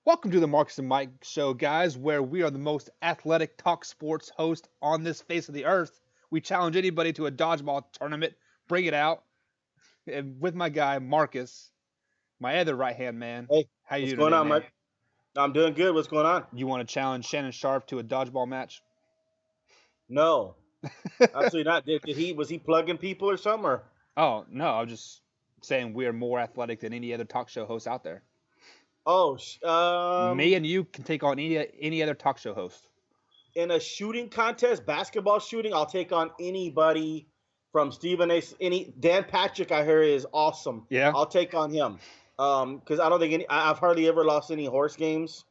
Welcome to the Marcus and Mike show, guys, where we are the most athletic talk sports host on this face of the earth. We challenge anybody to a dodgeball tournament, bring it out, and with my guy Marcus, my other right hand man. Hey, How you what's doing going today, on, man? Mike? I'm doing good. What's going on? You want to challenge Shannon Sharp to a dodgeball match? No, absolutely not. Was he plugging people or something? Or Oh no, I'm just saying we are more athletic than any other talk show host out there. oh, Me and you can take on any other talk show host. in a shooting contest, basketball shooting, I'll take on anybody from Stephen A. Any Dan Patrick, I hear is awesome. Yeah. I'll take on him. Because I don't think I've hardly ever lost any horse games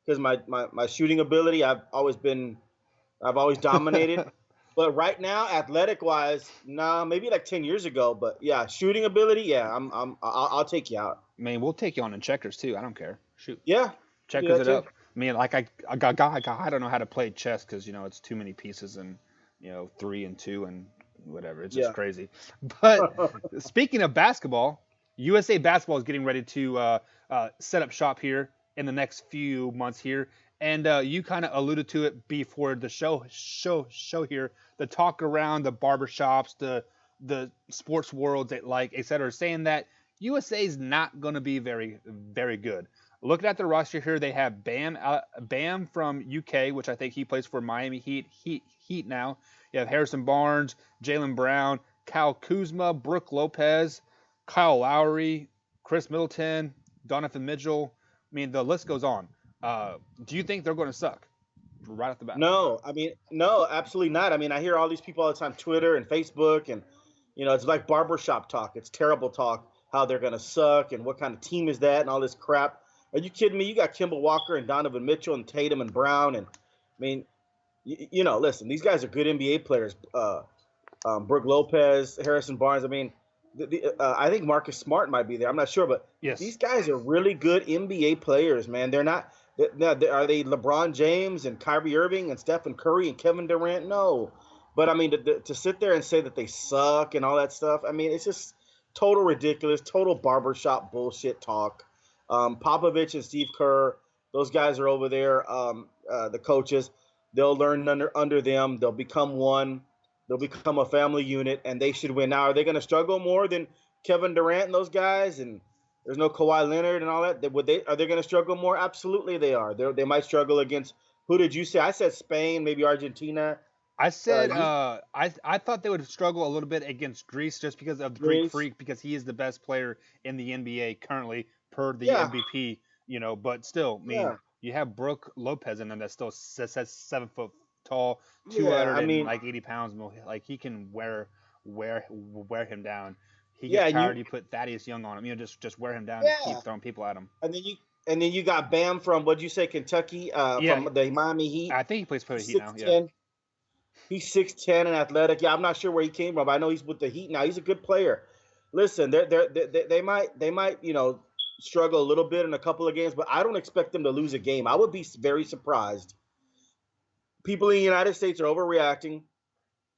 because my shooting ability, I've always dominated. But right now, athletic wise, nah, maybe like 10 years ago. But yeah, shooting ability, yeah, I'll take you out. I mean, we'll take you on in checkers too. I don't care. Shoot. Yeah, we do Checkers that it too. up. I mean, like I don't know how to play chess because it's too many pieces and 3 and 2 and whatever. It's just Yeah. crazy. But speaking of basketball, USA basketball is getting ready to set up shop here in the next few months here, and you kind of alluded to it before the show here. The talk around the barbershops, the sports worlds, like et cetera, saying that USA is not going to be very good. Looking at the roster here, they have Bam from UK, which I think he plays for Miami Heat now. You have Harrison Barnes, Jalen Brown, Kyle Kuzma, Brooke Lopez, Kyle Lowry, Chris Middleton, Donovan Mitchell. I mean, the list goes on. Do you think they're going to suck right off the bat? No, I mean, no, absolutely not. I mean, I hear all these people all the time, Twitter and Facebook, and it's like barbershop talk. It's terrible talk. How they're gonna suck and what kind of team is that and all this crap. Are you kidding me? You got Kimball Walker and Donovan Mitchell and Tatum and Brown and I mean, listen, these guys are good NBA players. Brooke Lopez, Harrison Barnes. I mean, I think Marcus Smart might be there. I'm not sure, but Yes. these guys are really good NBA players, man. They're not. Now, are they LeBron James and Kyrie Irving and Stephen Curry and Kevin Durant? No, but I mean, to sit there and say that they suck and all that stuff. I mean, it's just total ridiculous, total barbershop bullshit talk. Popovich and Steve Kerr, those guys are over there. The coaches, they'll learn under them. They'll become one. They'll become a family unit, and they should win. Now, are they going to struggle more than Kevin Durant and those guys? And there's no Kawhi Leonard and all that. Would they? Are they going to struggle more? Absolutely, they are. They might struggle against who did you say? I said Spain, maybe Argentina. I said You I thought they would struggle a little bit against Greece just because of the Greek Greece. Freak because he is the best player in the NBA currently per the Yeah, MVP. But still, I mean, yeah, you have Brooke Lopez in there that's still says 7 foot tall, two yeah. hundred I and mean, like 80 pounds. Like he can wear him down. He gets yeah, and tired. You put Thaddeus Young on him. Just wear him down. Just keep yeah, throwing people at him. and then you got Bam from what'd you say, Kentucky, Yeah, from the Miami Heat. I think he plays for the He's Heat now. six Yeah, ten. He's 6'10" and athletic. Yeah, I'm not sure where he came from. But I know he's with the Heat now. He's a good player. Listen, they might struggle a little bit in a couple of games, but I don't expect them to lose a game. I would be very surprised. People in the United States are overreacting,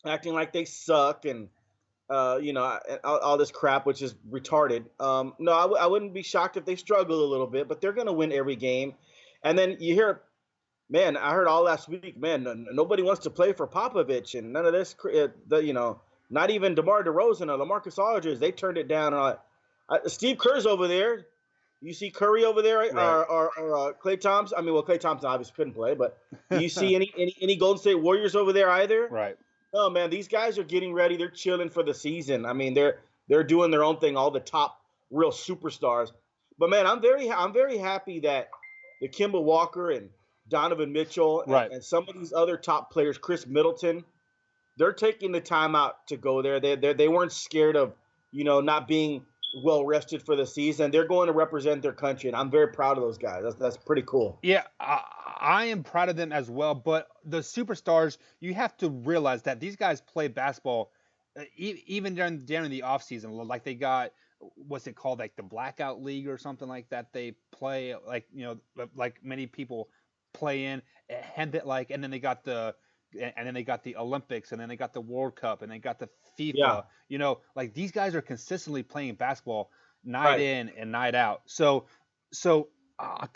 acting like they suck, and all this crap, which is retarded. No, I wouldn't be shocked if they struggle a little bit, but they're going to win every game. And then you hear, man, I heard all last week, man, nobody wants to play for Popovich and none of this, not even DeMar DeRozan or LaMarcus Aldridge, they turned it down. Steve Kerr's over there. You see Curry over there, right? right, or Klay Thompson. I mean, well, Klay Thompson obviously couldn't play, but do you see any Golden State Warriors over there either? right. No, man, these guys are getting ready. They're chilling for the season. I mean, they're doing their own thing. All the top real superstars. But man, I'm very happy that the Kimball Walker and Donovan Mitchell and, Right. and some of these other top players, Chris Middleton, they're taking the time out to go there. They weren't scared of not being well rested for the season. They're going to represent their country, and I'm very proud of those guys. That's pretty cool. Yeah, I am proud of them as well. But the superstars, you have to realize that these guys play basketball even during the off season. Like they got what's it called, like the blackout league or something like that. They play like many people play in, and then they got the Olympics, and then they got the World Cup, and they got the Yeah, FIFA. Like these guys are consistently playing basketball night right. in and night out. So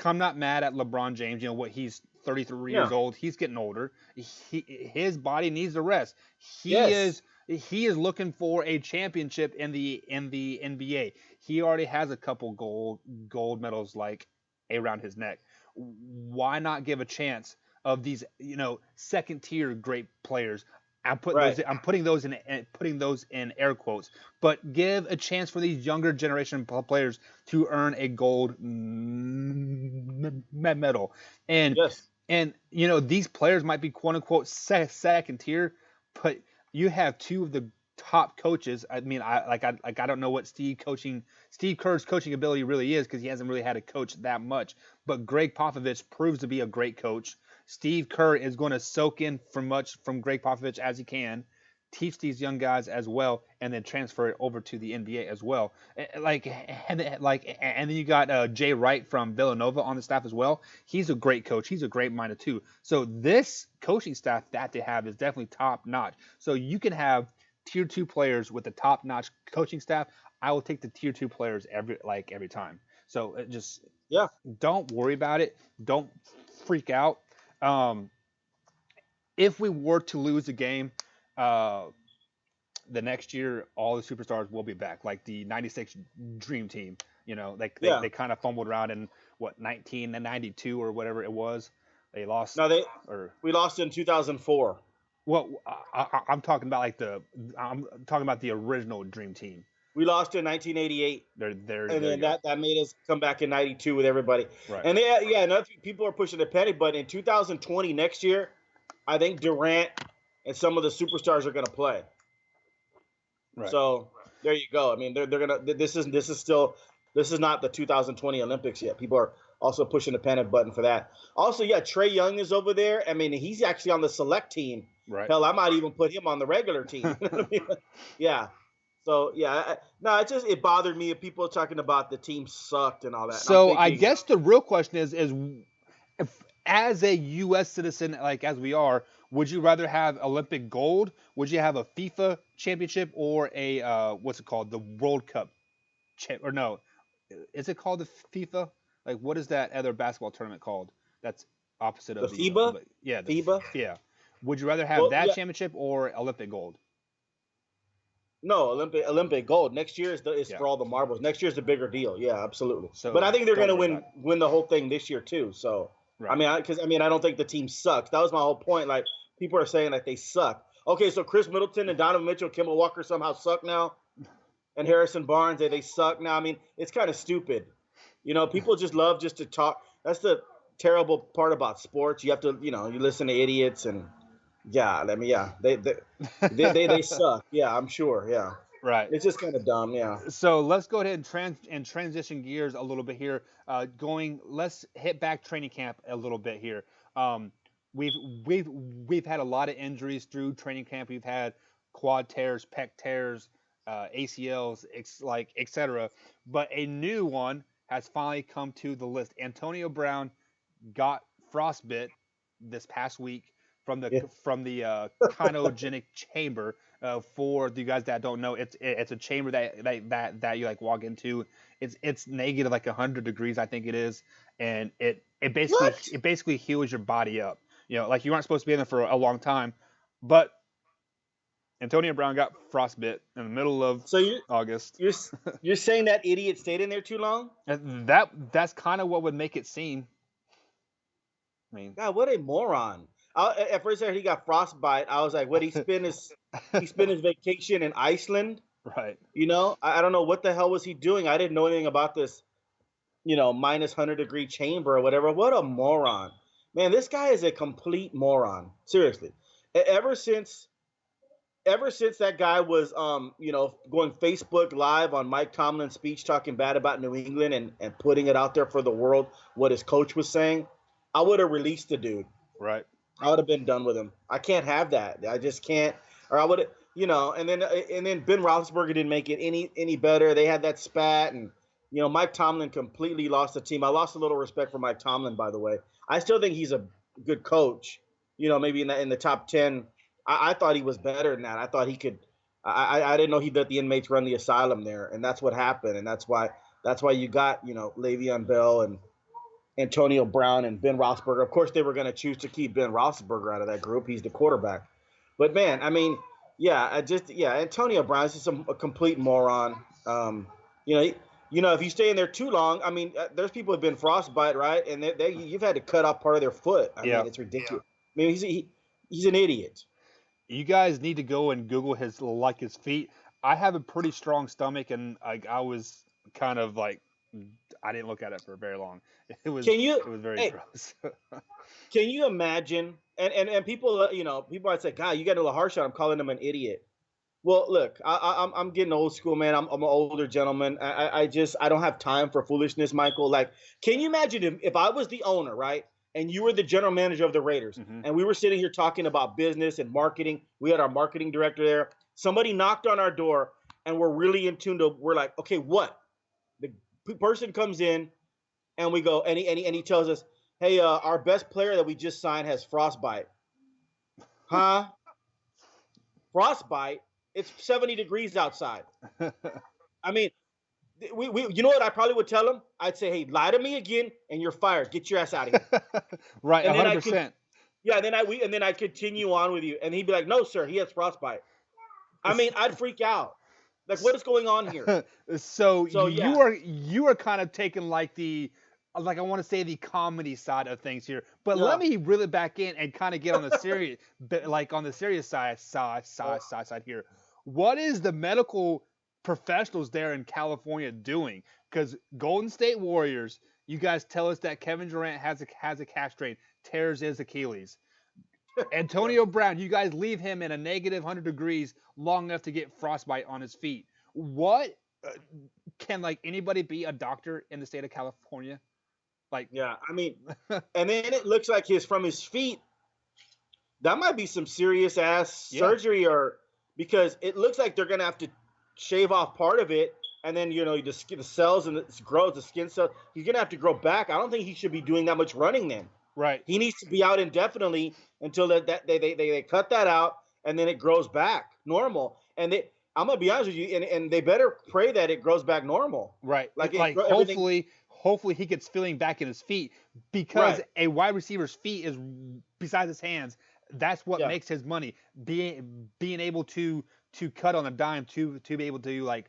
I'm not mad at LeBron James. You know what? He's 33 years Yeah. old. He's getting older. His body needs a rest. He Yes. is he is looking for a championship in the NBA. He already has a couple gold medals like around his neck. Why not give a chance of these second tier great players? Right. I'm putting those in air quotes, but give a chance for these younger generation players to earn a gold medal. And Yes. these players might be quote unquote second tier, but you have two of the top coaches. I mean, I don't know what Steve Kerr's coaching ability really is because he hasn't really had a coach that much. But Greg Popovich proves to be a great coach. Steve Kerr is going to soak in from Greg Popovich as he can, teach these young guys as well, and then transfer it over to the NBA as well. And then you got Jay Wright from Villanova on the staff as well. He's a great coach. He's a great minded too. So this coaching staff that they have is definitely top notch. So you can have tier two players with the top notch coaching staff. I will take the tier two players every time. So just Yeah. don't worry about it. Don't freak out. Um, if we were to lose a game, uh, the next year all the superstars will be back, like the '96 Dream Team. Like they, Yeah. they kind of fumbled around in what 1992 or whatever it was. They lost, No, or we lost in 2004. well, I'm talking about I'm talking about the original Dream Team. We lost in 1988. There And you then go. that made us come back in '92 with everybody. Right, And yeah, another thing, people are pushing the penny, but in 2020 next year, I think Durant and some of the superstars are going to play. right. So there you go. I mean, they're gonna. This is not the 2020 Olympics yet. People are also pushing the panic button for that. Also, yeah, Trey Young is over there. I mean, he's actually on the select team. Right. Hell, I might even put him on the regular team. You know what I mean? Yeah. So yeah, no, it bothered me if people are talking about the team sucked and all that. And I'm So I thinking, guess the real question is if, as a U.S. citizen, like as we are, would you rather have Olympic gold? Would you have a FIFA championship or a what's it called, the World Cup? Or no, is it called the FIFA? Like what is that other basketball tournament called? That's opposite the of the FIBA, yeah, FIBA. yeah. Would you rather have Well, that yeah, championship or Olympic gold? no, Olympic gold. Next year is Yeah. for all the marbles. Next year's the bigger deal. Yeah, absolutely. So But I think they're don't gonna worry about it. win the whole thing this year too. So Right. because I don't think the team sucks. That was my whole point. Like people are saying that they suck. Okay, so Chris Middleton and Donovan Mitchell, Kimball Walker somehow suck now, and Harrison Barnes they suck now. I mean, it's kind of stupid. People just love just to talk. That's the terrible part about sports. You have to, you listen to idiots and yeah. I mean, yeah, they suck. Yeah, I'm sure. Yeah. Right. It's just kind of dumb, yeah. So let's go ahead and transition gears a little bit here. Let's hit back training camp a little bit here. Um, we've we've had a lot of injuries through training camp. We've had quad tears, pec tears, ACLs, etc. But a new one has finally come to the list. Antonio Brown got frostbit this past week Yeah. from the kinogenic chamber. For the guys that don't know, it's a chamber that you like walk into. It's negative like 100 degrees, I think it is, and What? it basically heals your body up. Like you aren't supposed to be in there for a long time, but Antonio Brown got frostbit in the middle of So August. you're you're saying that idiot stayed in there too long? And that's kind of what would make it seem. I mean, God, what a moron! At first, I heard he got frostbite. I was like, what? He spent his vacation in Iceland. right. I don't know what the hell was he doing. I didn't know anything about this. Minus 100-degree chamber or whatever. What a moron, man! This guy is a complete moron. Seriously, E- ever since ever since that guy was going Facebook live on Mike Tomlin's speech talking bad about New England and putting it out there for the world what his coach was saying, I would have released the dude. Right. I would have been done with him. I can't have that. I just can't. Or I would, and then Ben Roethlisberger didn't make it any better. They had that spat, and Mike Tomlin completely lost the team. I lost a little respect for Mike Tomlin, by the way. I still think he's a good coach. Maybe in the top 10. I thought he was better than that. I thought he could. I didn't know he let the inmates run the asylum there, and that's what happened, and that's why you got Le'Veon Bell and Antonio Brown and Ben Roethlisberger. Of course, they were going to choose to keep Ben Roethlisberger out of that group. He's the quarterback. But man, I mean, Antonio Brown is just a complete moron. You know, if you stay in there too long, I mean, there's people who've been frostbite, right? And you've had to cut off part of their foot. I Yeah. mean, it's ridiculous. I mean, he's an idiot. You guys need to go and Google his feet. I have a pretty strong stomach, and I was kind of like I didn't look at it for very long. It was Can you? it was very Hey, gross. can you imagine? And people, people might say, "God, you got a little harsh on him, calling him an idiot." Well, look, I'm getting old school, man. I'm an older gentleman. I don't have time for foolishness, Michael. Like, can you imagine if I was the owner, right, and you were the general manager of the Raiders, Hmm. and we were sitting here talking about business and marketing. We had our marketing director there. Somebody knocked on our door, and we're really in tune to. We're like, okay, what? The person comes in, and we go, and he tells us, hey, our best player that we just signed has frostbite. Huh? Frostbite? It's 70 degrees outside. I mean, you know what I probably would tell him? I'd say, hey, lie to me again, and you're fired. Get your ass out of here. Right, And then I could, 100%. yeah. And then I continue on with you, and he'd be like, no, sir, he has frostbite. I mean, I'd freak out. Like, what is going on here? So So yeah, you are kind of taking like I want to say the comedy side of things here, but let yeah. me reel it back in and kind of get on the serious, like on the serious side here. What is the medical professionals there in California doing? Because Golden State Warriors, you guys tell us that Kevin Durant has a calf strain, tears his Achilles. Yeah. Antonio Brown, you guys leave him in a negative 100 degrees long enough to get frostbite on his feet. What can like anybody be a doctor in the state of California? Like, Yeah, I mean, and then it looks like from his feet. That might be some serious ass yeah, surgery, or because it looks like they're gonna have to shave off part of it, and then the cells and it grows the skin cells. He's gonna have to grow back. I don't think he should be doing that much running then. right. He needs to be out indefinitely until they cut that out, and then it grows back normal. And I'm gonna be honest with you, and they better pray that it grows back normal. Right. Like Like everything. hopefully he gets feeling back in his feet because Right. a wide receiver's feet is besides his hands. That's what Yeah. makes his money. Being able to cut on a dime to be able to like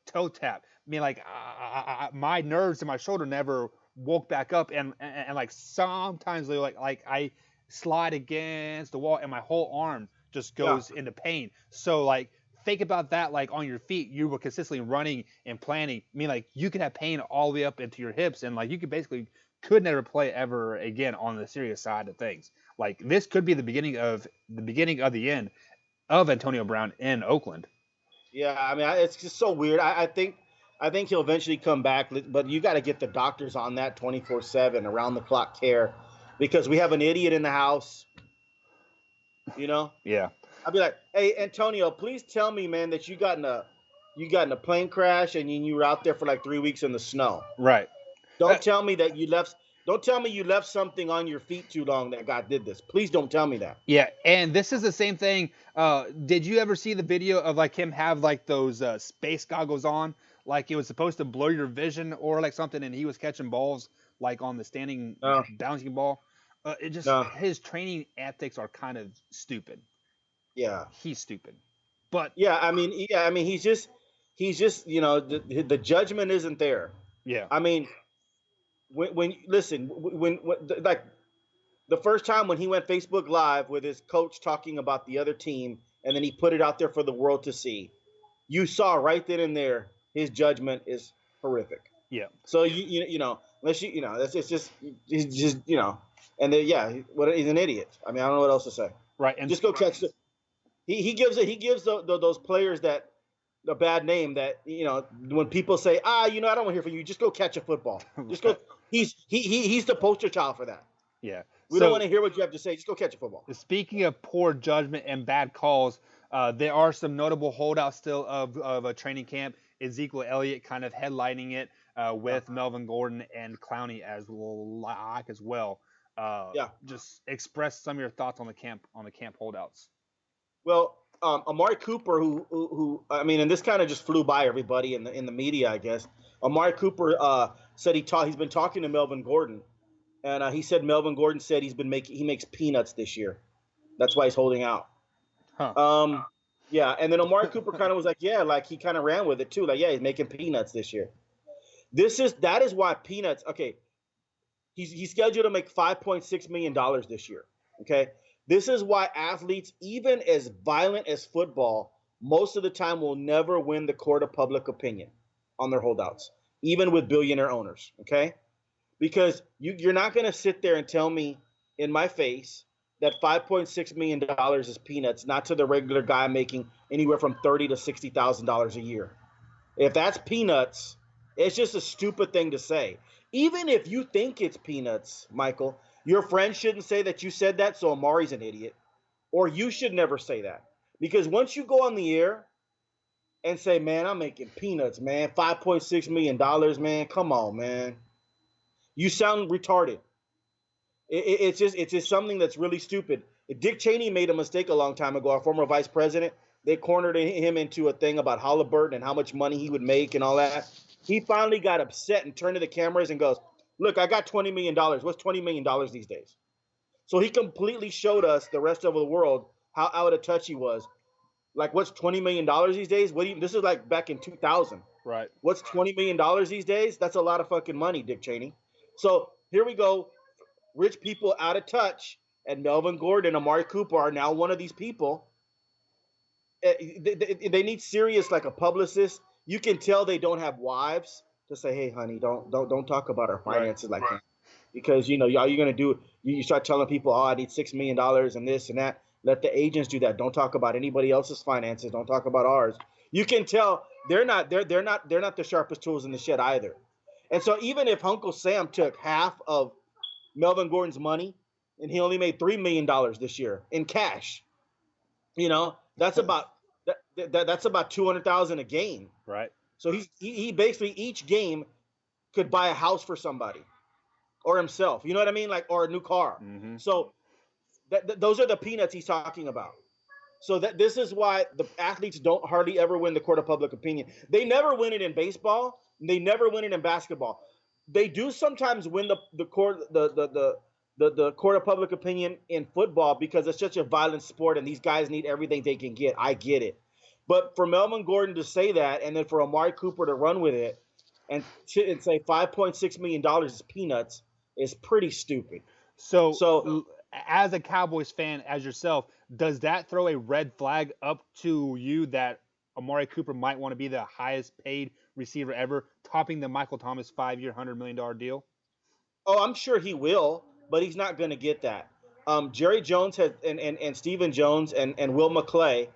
toe tap. I mean like my nerves in my shoulder never woke back up and like sometimes they like I slide against the wall and my whole arm just Yeah. goes into pain. So like think about that like on your feet you were consistently running and planning. I mean like you could have pain all the way up into your hips and like you could never play ever again on the serious side of things. Like this could be the beginning of the end of Antonio Brown in Oakland. Yeah, I mean, it's just so weird. I think he'll eventually come back, but you got to get the doctors on that 24/7, around the clock care, because we have an idiot in the house. You know, Yeah. I'd be like, "Hey, Antonio, please tell me, man, that you got in a plane crash and you were out there for like 3 weeks in the snow. Right. Uh, Don't tell me that you left. Don't tell me you left something on your feet too long that God did this. Please don't tell me that." yeah, and this is the same thing. Did you ever see the video of like him have like those space goggles on? Like it was supposed to blur your vision or like something, and he was catching balls like on the standing No, bouncing ball. It just no, his training ethics are kind of stupid. yeah. He's stupid. But Yeah, I mean, he's just, the judgment isn't there. yeah, I mean, when listen, like the first time when he went Facebook Live with his coach talking about the other team, and then he put it out there for the world to see, you saw right then and there his judgment is horrific. yeah, So unless that's it's just he's just and then yeah, he's an idiot. I mean, I don't know what else to say. right. And Just go catch the. He gives those players that a bad name, that when people say, I don't want to hear from you, just go catch a football. Just go. He's the poster child for that. yeah. We don't So want to hear what you have to say. Just go catch a football. speaking of poor judgment and bad calls, there are some notable holdouts still of a training camp. Ezekiel Elliott kind of headlining it Yeah. with Melvin Gordon and Clowney as well. Yeah. Just express some of your thoughts on the camp holdouts. Well, Amari Cooper, who I mean, and this kind of just flew by everybody in the media, I guess. Amari Cooper said he's been talking to Melvin Gordon, and he said Melvin Gordon said he makes peanuts this year. That's why he's holding out. Huh. Yeah, and then Amari Cooper kind of was like, yeah, like he kind of ran with it too, like yeah, he's making peanuts this year. That is why peanuts. Okay, he's scheduled to make $5.6 million this year. Okay, this is why athletes, even as violent as football, most of the time will never win the court of public opinion on their holdouts, even with billionaire owners. Okay, because you're not going to sit there and tell me in my face that $5.6 million is peanuts, not to the regular guy making anywhere from $30,000 to $60,000 a year. If that's peanuts, it's just a stupid thing to say. Even if you think it's peanuts, Michael, your friend shouldn't say that you said that, so Amari's an idiot. Or you should never say that. Because once you go on the air and say, man, I'm making peanuts, man, $5.6 million, man, come on, man. You sound retarded. It's just something that's really stupid. Dick Cheney made a mistake a long time ago, our former vice president. They cornered him into a thing about Halliburton and how much money he would make and all that. He finally got upset and turned to the cameras and goes, look, I got $20 million. What's $20 million these days? So he completely showed us, the rest of the world, how out of touch he was. Like, what's $20 million these days? This is like back in 2000. Right. What's $20 million these days? That's a lot of fucking money, Dick Cheney. So here we go. Rich people out of touch, and Melvin Gordon and Amari Cooper are now one of these people. They need serious, like a publicist. You can tell they don't have wives to say, hey honey, don't talk about our finances like that, because all you're gonna do, you start telling people, oh, I need $6 million and this and that. Let the agents do that. Don't talk about anybody else's finances. Don't talk about ours. You can tell they're not the sharpest tools in the shed either. And so even if Uncle Sam took half of Melvin Gordon's money and he only made $3 million this year in cash, that's about that's about 200,000 a game. Right. So he basically, each game, could buy a house for somebody or himself. You know what I mean? Like, or a new car. Mm-hmm. So those are the peanuts he's talking about. So this is why the athletes don't hardly ever win the court of public opinion. They never win it in baseball. They never win it in basketball. They do sometimes win the court of public opinion in football, because it's such a violent sport and these guys need everything they can get. I get it. But for Melvin Gordon to say that, and then for Amari Cooper to run with it and say $5.6 million is peanuts, is pretty stupid. So as a Cowboys fan, as yourself, does that throw a red flag up to you that Amari Cooper might want to be the highest paid receiver ever, topping the Michael Thomas 5-year, $100 million deal? Oh, I'm sure he will, but he's not going to get that. Jerry Jones has and Stephen Jones and Will McClay,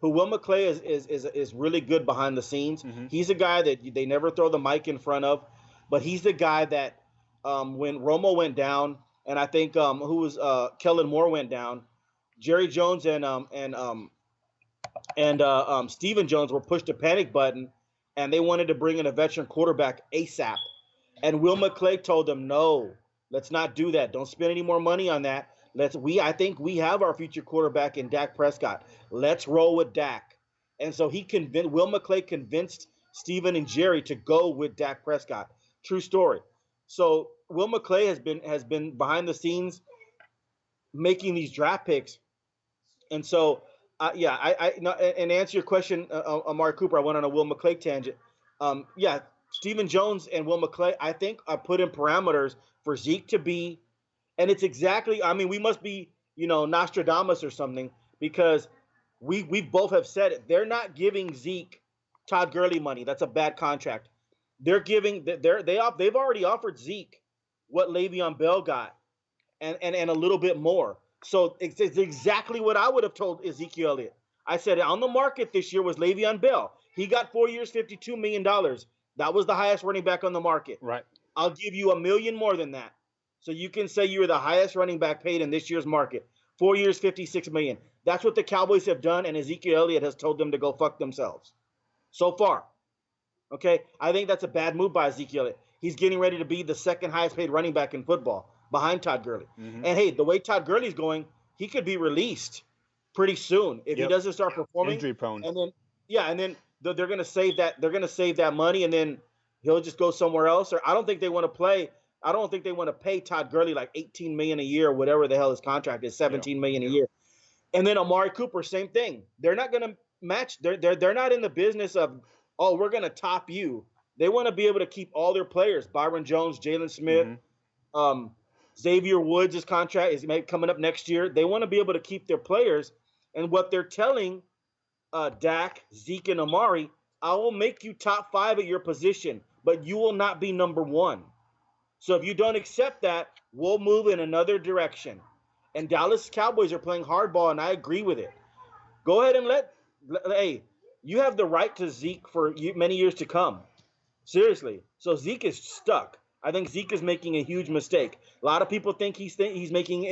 who Will McClay is really good behind the scenes. Mm-hmm. He's a guy that they never throw the mic in front of, but he's the guy that when Romo went down, and I think Kellen Moore went down, Jerry Jones and Stephen Jones were pushed a panic button, and they wanted to bring in a veteran quarterback ASAP. And Will McClay told them, no, let's not do that. Don't spend any more money on that. I think we have our future quarterback in Dak Prescott. Let's roll with Dak. And so Will McClay convinced Stephen and Jerry to go with Dak Prescott. True story. So Will McClay has been behind the scenes making these draft picks. And so, and answer your question, Amari Cooper, I went on a Will McClay tangent. Stephen Jones and Will McClay, I think, are put in parameters for Zeke to be, and it's exactly, I mean, we must be, Nostradamus or something, because we both have said it. They're not giving Zeke Todd Gurley money. That's a bad contract. They've already offered Zeke what Le'Veon Bell got, and a little bit more. So it's exactly what I would have told Ezekiel Elliott. I said on the market this year was Le'Veon Bell. He got 4 years, $52 million. That was the highest running back on the market. Right. I'll give you $1 million more than that. So you can say you were the highest running back paid in this year's market. 4 years, $56 million. That's what the Cowboys have done, and Ezekiel Elliott has told them to go fuck themselves so far. Okay? I think that's a bad move by Ezekiel Elliott. He's getting ready to be the second highest paid running back in football, behind Todd Gurley. Mm-hmm. And hey, the way Todd Gurley's going, he could be released pretty soon if he doesn't start performing. Injury prone. And then they're going to save that. They're going to save that money, and then he'll just go somewhere else. Or I don't think they want to play. I don't think they want to pay Todd Gurley like 18 million a year or whatever the hell his contract is, 17 million a year. And then Amari Cooper, same thing. They're not going to match. They're not in the business of, oh, we're going to top you. They want to be able to keep all their players. Byron Jones, Jalen Smith, um, Xavier Woods' contract is coming up next year. They want to be able to keep their players. And what they're telling Dak, Zeke, and Amari, I will make you top 5 at your position, but you will not be number 1. So if you don't accept that, we'll move in another direction. And Dallas Cowboys are playing hardball, and I agree with it. Go ahead and hey, you have the right to Zeke for many years to come. Seriously. So Zeke is stuck. I think Zeke is making a huge mistake. A lot of people think he's making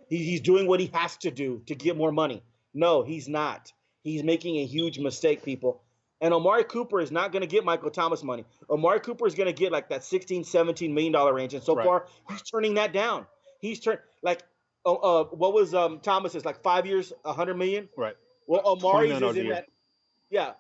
he's doing what he has to do to get more money. No, he's not. He's making a huge mistake, people. And Amari Cooper is not going to get Michael Thomas money. Amari Cooper is going to get like that $16-17 million range, and so far he's turning that down. He's turned like what was Thomas's like 5 years, 100 million. Right. Well, Amari's is in that. Yeah,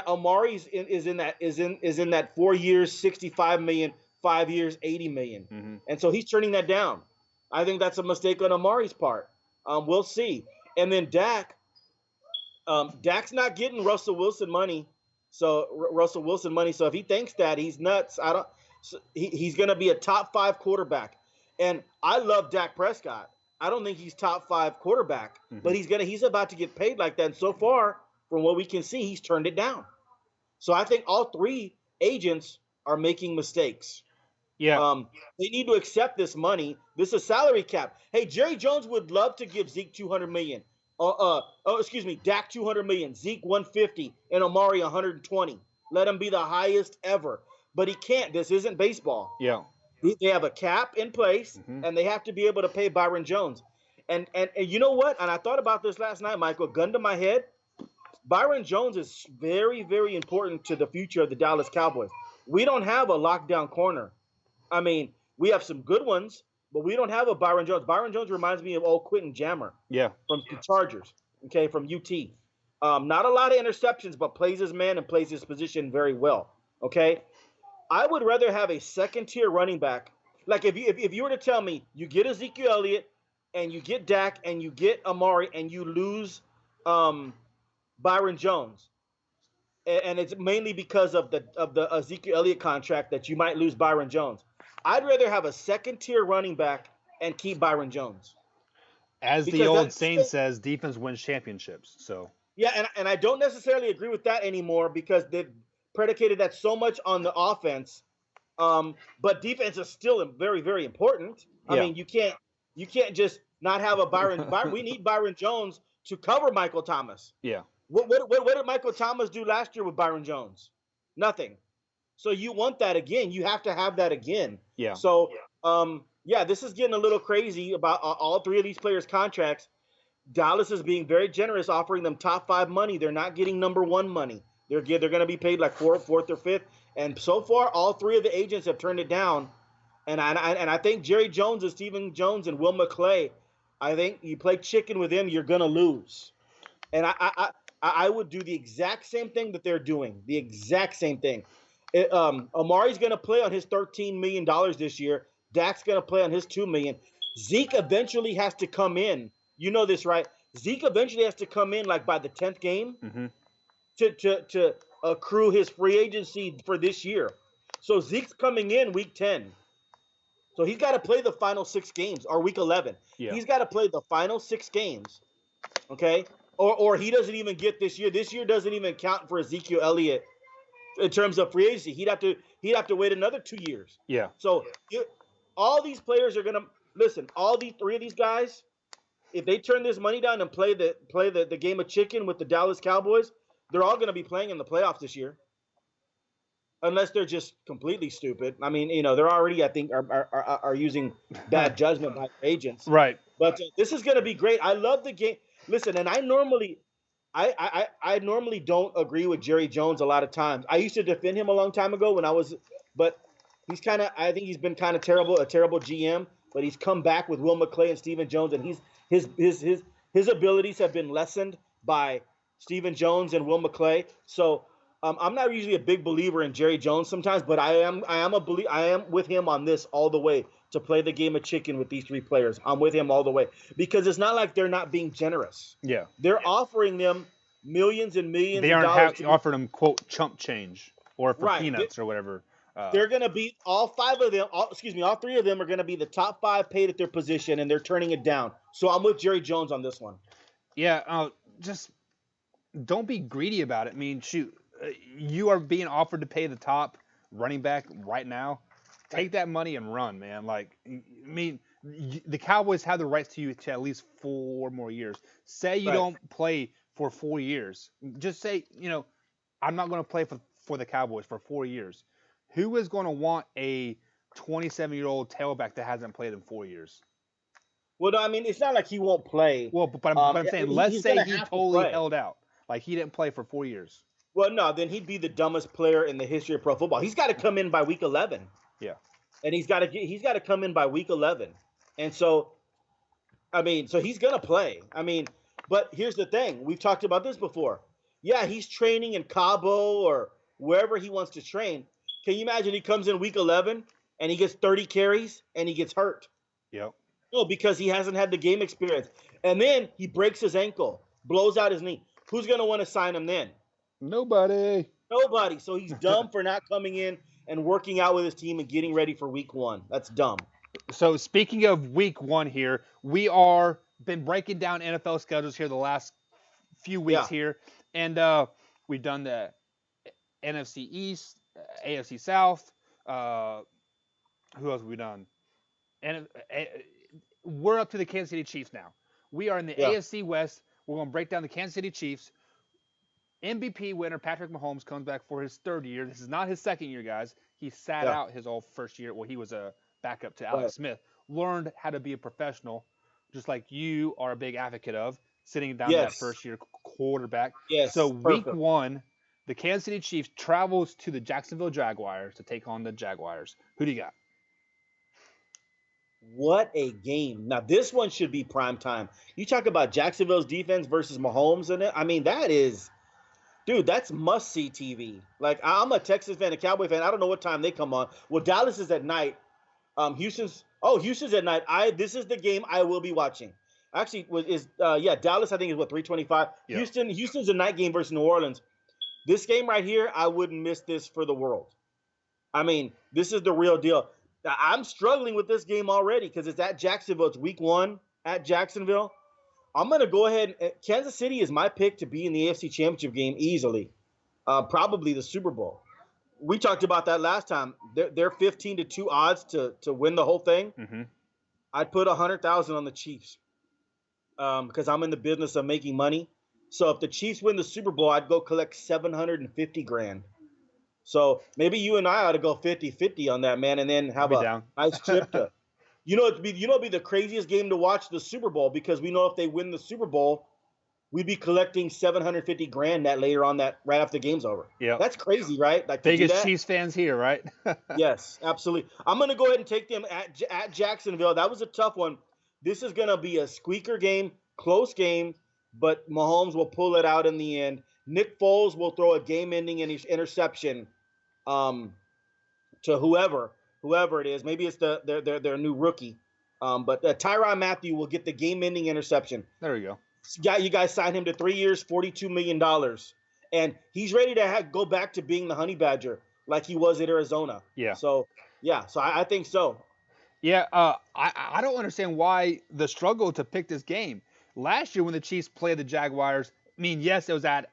Amari's is in that 4 years, 65 million, 5 years, 80 million, and so he's turning that down. I think that's a mistake on Amari's part. We'll see. And then Dak's not getting Russell Wilson money. So if he thinks that, he's nuts. He's going to be a top 5 quarterback. And I love Dak Prescott. I don't think he's top 5 quarterback, but he's about to get paid like that. And so far, from what we can see, he's turned it down. So I think all 3 agents are making mistakes. Yeah. They need to accept this money. This is a salary cap. Hey, Jerry Jones would love to give Zeke $200 million. Dak $200 million, Zeke $150, and Amari $120. Let him be the highest ever. But he can't. This isn't baseball. Yeah. They have a cap in place, and they have to be able to pay Byron Jones. And you know what? And I thought about this last night, Michael. Gun to my head. Byron Jones is very, very important to the future of the Dallas Cowboys. We don't have a lockdown corner. I mean, we have some good ones, but we don't have a Byron Jones. Byron Jones reminds me of old Quentin Jammer. Yeah. From the Chargers, okay, from UT. Not a lot of interceptions, but plays his man and plays his position very well, okay? I would rather have a second-tier running back. Like if you were to tell me you get Ezekiel Elliott and you get Dak and you get Amari and you lose Byron Jones, and it's mainly because of the Ezekiel Elliott contract that you might lose Byron Jones. I'd rather have a second-tier running back and keep Byron Jones. As the old saying says, defense wins championships. So yeah, and I don't necessarily agree with that anymore because they've predicated that so much on the offense. But defense is still very, very important. I mean, you can't just not have a Byron. We need Byron Jones to cover Michael Thomas. Yeah. What did Michael Thomas do last year with Byron Jones? Nothing. So you want that again. You have to have that again. Yeah. So this is getting a little crazy about all 3 of these players' contracts. Dallas is being very generous, offering them top 5 money. They're not getting number 1 money. They're going to be paid like fourth or fifth. And so far, all 3 of the agents have turned it down. And I think Jerry Jones and Stephen Jones and Will McClay, I think you play chicken with them, you're going to lose. And I would do the exact same thing that they're doing. The exact same thing. Amari's going to play on his $13 million this year. Dak's going to play on his $2 million. Zeke eventually has to come in. You know this, right? Zeke eventually has to come in like by the 10th game to accrue his free agency for this year. So Zeke's coming in week 10. So he's got to play the final 6 games, or week 11. Yeah. He's got to play the final 6 games, okay? Or he doesn't even get this year. This year doesn't even count for Ezekiel Elliott in terms of free agency. He'd have to wait another 2 years. Yeah. So all these players are gonna listen. All these 3 of these guys, if they turn this money down and play the game of chicken with the Dallas Cowboys, they're all gonna be playing in the playoffs this year. Unless they're just completely stupid. I mean, they're already, I think, are using bad judgment by agents. Right. But this is going to be great. I love the game. Listen, and I normally don't agree with Jerry Jones a lot of times. I used to defend him a long time ago but I think he's been kind of terrible, a terrible GM. But he's come back with Will McClay and Stephen Jones, and his abilities have been lessened by Stephen Jones and Will McClay. So I'm not usually a big believer in Jerry Jones sometimes, but I am with him on this all the way to play the game of chicken with these three players. I'm with him all the way because it's not like they're not being generous. Yeah. They're offering them millions and millions They of aren't dollars to be offering them quote chump change or for right. peanuts or whatever. They're going to be all five of them. All three of them are going to be the top five paid at their position, and they're turning it down. So I'm with Jerry Jones on this one. Yeah, just don't be greedy about it. I mean, shoot, you are being offered to pay the top running back right now. Take that money and run, man. Like, I mean, the Cowboys have the rights to you to at least 4 more years. Say you Right. don't play for 4 years. Just say, I'm not going to play for the Cowboys for 4 years. Who is going to want a 27-year-old tailback that hasn't played in 4 years? Well, no, I mean, it's not like he won't play. Well, but I'm saying, let's He's say going to he have to totally play. held out. Like, he didn't play for 4 years. Well, no, then he'd be the dumbest player in the history of pro football. He's got to come in by week 11. Yeah. And he's got to come in by week 11. And so, I mean, so he's going to play. I mean, but here's the thing. We've talked about this before. Yeah, he's training in Cabo or wherever he wants to train. Can you imagine he comes in week 11 and he gets 30 carries and he gets hurt? Yep. No, because he hasn't had the game experience. And then he breaks his ankle, blows out his knee. Who's going to want to sign him then? Nobody. So he's dumb for not coming in and working out with his team and getting ready for week 1. That's dumb. So speaking of week 1 here, we are been breaking down NFL schedules here the last few weeks here, and we've done the NFC East, AFC South. Who else have we done? And we're up to the Kansas City Chiefs now. We are in the AFC West. We're going to break down the Kansas City Chiefs. MVP winner Patrick Mahomes comes back for his third year. This is not his second year, guys. He sat out his whole first year. Well, he was a backup to Alex Smith. Learned how to be a professional, just like you are a big advocate of, sitting down that first year quarterback. Yes. So week 1, the Kansas City Chiefs travels to the Jacksonville Jaguars to take on the Jaguars. Who do you got? What a game. Now, this one should be prime time. You talk about Jacksonville's defense versus Mahomes in it. I mean, dude, that's must-see TV. Like, I'm a Texas fan, a Cowboy fan. I don't know what time they come on. Well, Dallas is at night. Houston's at night. This is the game I will be watching. Actually, Dallas, I think, is 325. Yeah. Houston's a night game versus New Orleans. This game right here, I wouldn't miss this for the world. I mean, this is the real deal. I'm struggling with this game already because it's at Jacksonville. It's week 1 at Jacksonville. I'm going to go ahead. Kansas City is my pick to be in the AFC Championship game easily. Probably the Super Bowl. We talked about that last time. They're 15-2 odds to win the whole thing. Mm-hmm. I'd put 100,000 on the Chiefs because I'm in the business of making money. So if the Chiefs win the Super Bowl, I'd go collect $750,000. So maybe you and I ought to go 50-50 on that, man, and then have a nice trip to. It'd be the craziest game to watch, the Super Bowl, because we know if they win the Super Bowl, we'd be collecting $750,000 that later on that right after the game's over. Yeah, that's crazy, right? Like biggest Chiefs fans here, right? Yes, absolutely. I'm gonna go ahead and take them at Jacksonville. That was a tough one. This is gonna be a squeaker game, close game, but Mahomes will pull it out in the end. Nick Foles will throw a game-ending interception to whoever it is. Maybe it's their new rookie. But Tyrann Mathieu will get the game-ending interception. There we go. You guys signed him to 3 years, $42 million. And he's ready to go back to being the Honey Badger like he was at Arizona. Yeah. So I think so. Yeah, I don't understand why the struggle to pick this game. Last year when the Chiefs played the Jaguars, I mean, yes, it was at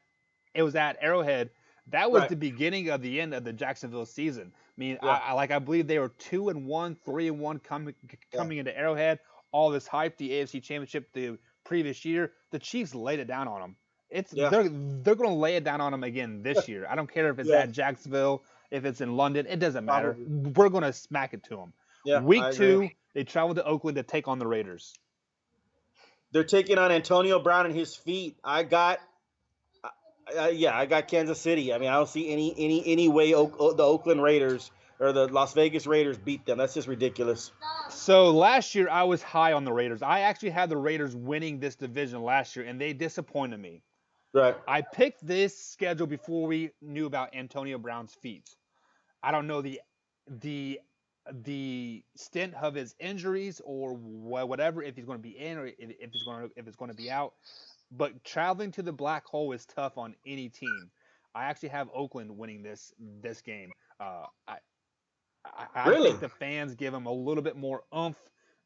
Arrowhead. That was the beginning of the end of the Jacksonville season. I mean, I believe they were 2-1, 3-1 coming into Arrowhead. All this hype, the AFC Championship the previous year, the Chiefs laid it down on them. They're going to lay it down on them again this year. I don't care if it's at Jacksonville, if it's in London, it doesn't matter. Probably. We're going to smack it to them. Yeah, Week 2, they travel to Oakland to take on the Raiders. They're taking on Antonio Brown and his feet. I got Kansas City. I mean, I don't see any way the Oakland Raiders or the Las Vegas Raiders beat them. That's just ridiculous. So last year I was high on the Raiders. I actually had the Raiders winning this division last year, and they disappointed me. Right. I picked this schedule before we knew about Antonio Brown's feet. I don't know the the stint of his injuries or whatever, if he's going to be in or if it's going to be out. But traveling to the black hole is tough on any team. I actually have Oakland winning this game. I Really? think the fans give him a little bit more oomph.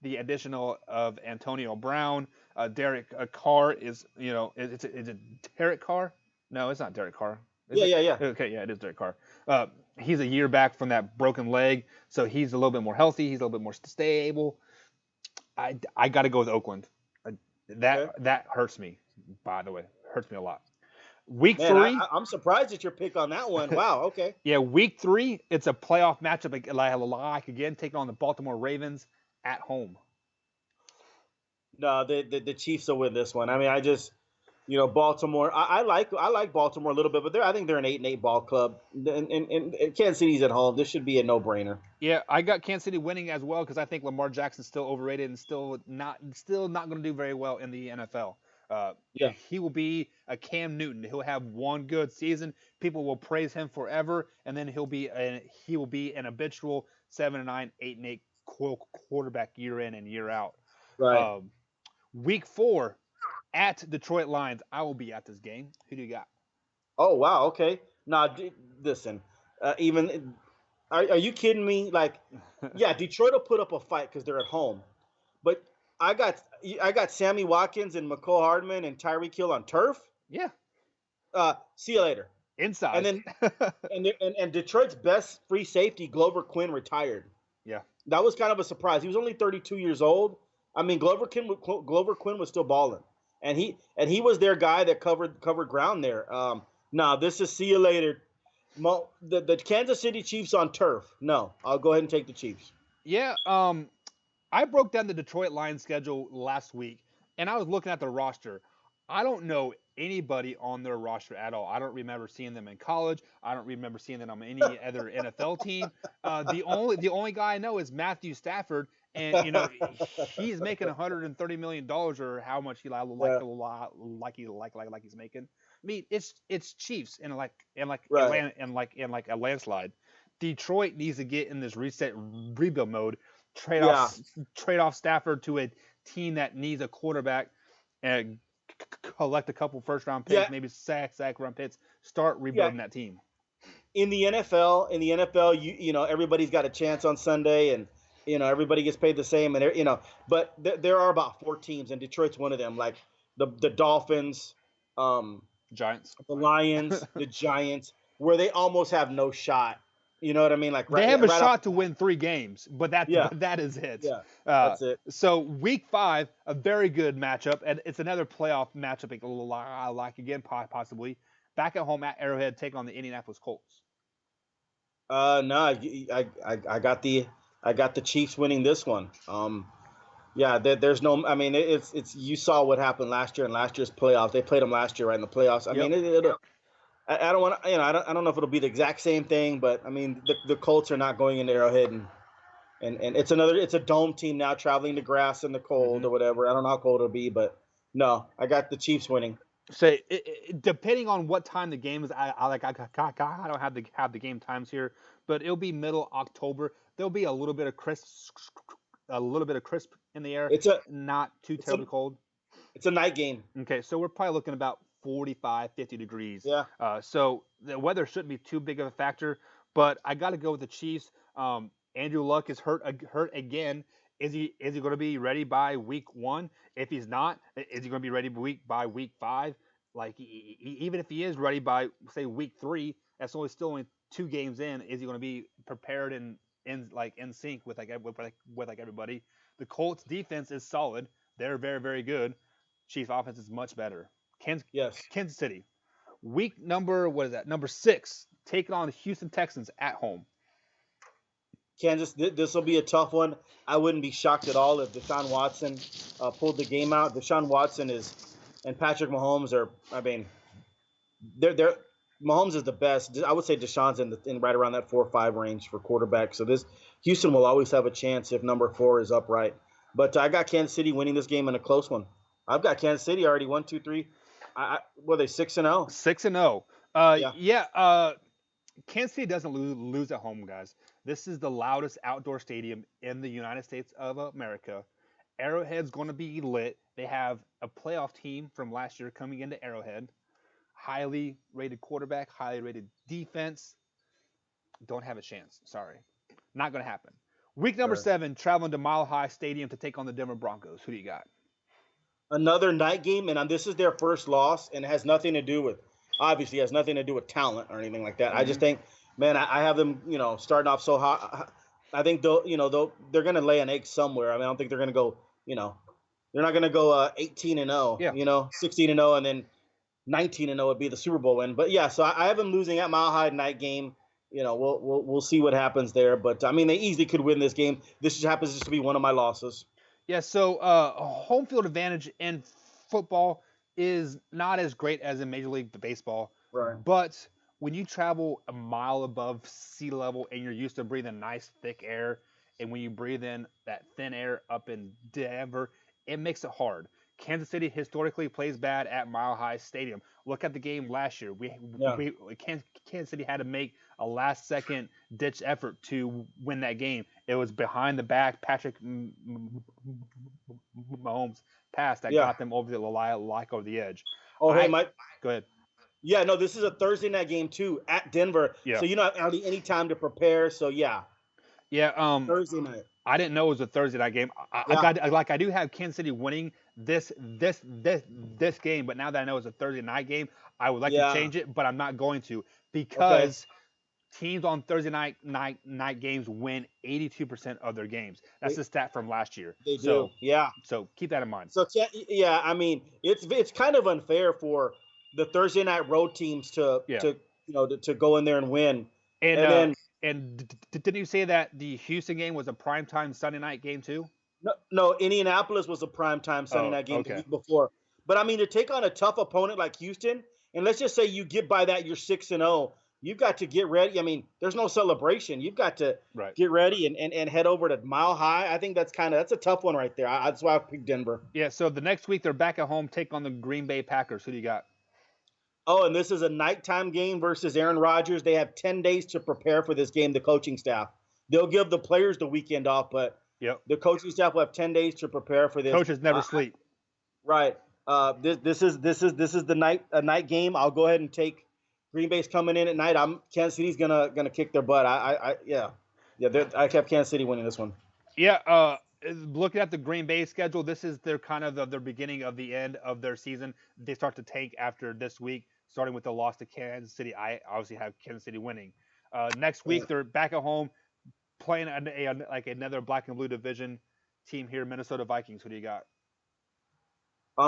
The additional of Antonio Brown, Derek Carr is, is it Derek Carr? No, it's not Derek Carr. Is Yeah, it? yeah, yeah. Okay, yeah, it is Derek Carr. He's a year back from that broken leg, so he's a little bit more healthy. He's a little bit more stable. I got to go with Oakland. Uh, Okay. that hurts me. By the way, hurts me a lot. Week Man, three, I'm surprised at your pick on that one. Wow. Okay. yeah, week three, it's a playoff matchup like again, taking on the Baltimore Ravens at home. No, the Chiefs will win this one. I mean, I just Baltimore. I like Baltimore a little bit, but I think they're an 8-8 ball club. And Kansas City's at home. This should be a no brainer. Yeah, I got Kansas City winning as well because I think Lamar Jackson's still overrated and still not going to do very well in the NFL. Uh, Yeah. he will be a Cam Newton. He'll have one good season. People will praise him forever, and then he will be an habitual 7-9, 8-8 quarterback year in and year out. Right. Um, week four at Detroit Lions. I will be at this game. Who do you got? Oh wow. Okay. Now, listen. Even are you kidding me? Like, yeah, Detroit will put up a fight because they're at home. But I got Sammy Watkins and McCole Hardman and Tyreek Hill on turf. Yeah, See you later. And inside. then and Detroit's best free safety, Glover Quinn, retired. Yeah. That was kind of a surprise. He was only 32 years old. I mean, Glover Quinn was still balling, and he was their guy that covered ground there. Now this is see you later. The Kansas City Chiefs on turf. No, I'll go ahead and take the Chiefs. Yeah, I broke down the Detroit Lions schedule last week, and I was looking at the roster. I don't know anybody on their roster at all. I don't remember seeing them in college. I don't remember seeing them on any other NFL team. The only guy I know is Matthew Stafford, and he's making $130 million or how much he Yeah, like he's making. I mean, it's Chiefs and right. a landslide. Detroit needs to get in this reset rebuild mode. Trade Yeah, off trade off Stafford to a team that needs a quarterback and collect a couple first round picks, yeah, maybe sack round picks. Start yeah. rebuilding that team. In the NFL, everybody's got a chance on Sunday, and everybody gets paid the same, and but there are about four teams, and Detroit's one of them. Like the Dolphins, um, Giants. the Lions, the Giants, where they almost have no shot. You know what I mean? Like They right, have a right off. shot to win 3 games, but Yeah, that is it. yeah, Uh, that's it. so week five, a very good matchup, and it's another playoff matchup. Like again, possibly back at home at Arrowhead, taking on the Indianapolis Colts. No, I got the Chiefs winning this one. Yeah, there's no. I mean, it's you saw what happened last year in last year's playoffs. They played them last year, right in the playoffs. I Yep. mean, I don't want to. I don't know if it'll be the exact same thing, but I mean, the Colts are not going into Arrowhead, and it's a dome team now traveling to grass in the cold Hmm. or whatever. I don't know how cold it'll be, but no, I got the Chiefs winning. So depending on what time the game is, I don't have the game times here, but it'll be middle October. There'll be a little bit of crisp in the air, It's a not too it's a terribly cold. it's a night game. Okay, so we're probably looking about 45, 50 degrees. Yeah. So the weather shouldn't be too big of a factor, but I got to go with the Chiefs. Andrew Luck is hurt again. Is he going to be ready by week one? If he's not, is he going to be ready by week five? Like even if he is ready by say week three, that's still only 2 games in. Is he going to be prepared and in sync with like everybody? The Colts defense is solid. They're very very good. Chiefs offense is much better. Kansas, Yes. Kansas City, week number what is that? Number 6, taking on the Houston Texans at home. Kansas, this will be a tough one. I wouldn't be shocked at all if Deshaun Watson pulled the game out. Deshaun Watson and Patrick Mahomes are. I mean, they're Mahomes is the best. I would say Deshaun's in right around that 4 or 5 range for quarterback. So this Houston will always have a chance if number 4 is upright. But I got Kansas City winning this game in a close one. I've got Kansas City already 1, 2, 3. Were they 6-0? 6-0. Yeah. Yeah. Kansas City doesn't lose at home, guys. This is the loudest outdoor stadium in the United States of America. Arrowhead's going to be lit. They have a playoff team from last year coming into Arrowhead. Highly rated quarterback, highly rated defense. Don't have a chance. Sorry. Not going to happen. Week number Sure. 7, traveling to Mile High Stadium to take on the Denver Broncos. Who do you got? Another night game, and this is their first loss, and it has nothing to do with, obviously, it has nothing to do with talent or anything like that. I Mm-hmm. just think, man, I have them, starting off so hot. I think they're gonna lay an egg somewhere. I mean, I don't think they're gonna go, they're not gonna go 18-0, Yeah. 16-0, and then 19-0 would be the Super Bowl win. But yeah, so I have them losing at Mile High night game. We'll see what happens there. But I mean, they easily could win this game. This just happens just to be one of my losses. Yeah, so home field advantage in football is not as great as in Major League Baseball, Right. but when you travel a mile above sea level and you're used to breathing nice thick air, and when you breathe in that thin air up in Denver, it makes it hard. Kansas City historically plays bad at Mile High Stadium. Look at the game last year. Yeah. Kansas City had to make a last second ditch effort to win that game. It was behind the back Patrick Mahomes pass that Yeah. got them over the like over the edge. Oh, hey, Mike. Go ahead. Yeah, no, this is a Thursday night game too at Denver. Yeah. So you don't have hardly any time to prepare. So yeah, Yeah. Thursday night. I didn't know it was a Thursday night game. Yeah. I do have Kansas City winning this game, but now that I know it's a Thursday night game, I would like Yeah. to change it, but I'm not going to because teams on Thursday night games win 82% of their games. That's the stat from last year. They do. So, Yeah. so keep that in mind. So yeah, I mean, it's kind of unfair for the Thursday night road teams to Yeah. to go in there and win. And then didn't you say that the Houston game was a primetime Sunday night game too? no, Indianapolis was a primetime Sunday night game the week before. But I mean, to take on a tough opponent like Houston, and let's just say you get by that, you're 6-0. You've got to get ready. I mean, there's no celebration. You've got to get ready and head over to Mile High. I think that's a tough one right there. That's why I picked Denver. Yeah. So the next week they're back at home, take on the Green Bay Packers. Who do you got? Oh, and this is a nighttime game versus Aaron Rodgers. They have 10 days to prepare for this game, the coaching staff. They'll give the players the weekend off, but the coaching staff will have 10 days to prepare for this. Coaches never sleep. Right. This is the night game. I'll go ahead and take Green Bay's coming in at night. Kansas City's gonna kick their butt. I kept Kansas City winning this one. Yeah. Looking at the Green Bay schedule, this is their kind of their beginning of the end of their season. They start to tank after this week, starting with the loss to Kansas City. I obviously have Kansas City winning. Next week they're back at home, playing like another black and blue division team here, Minnesota Vikings. Who do you got?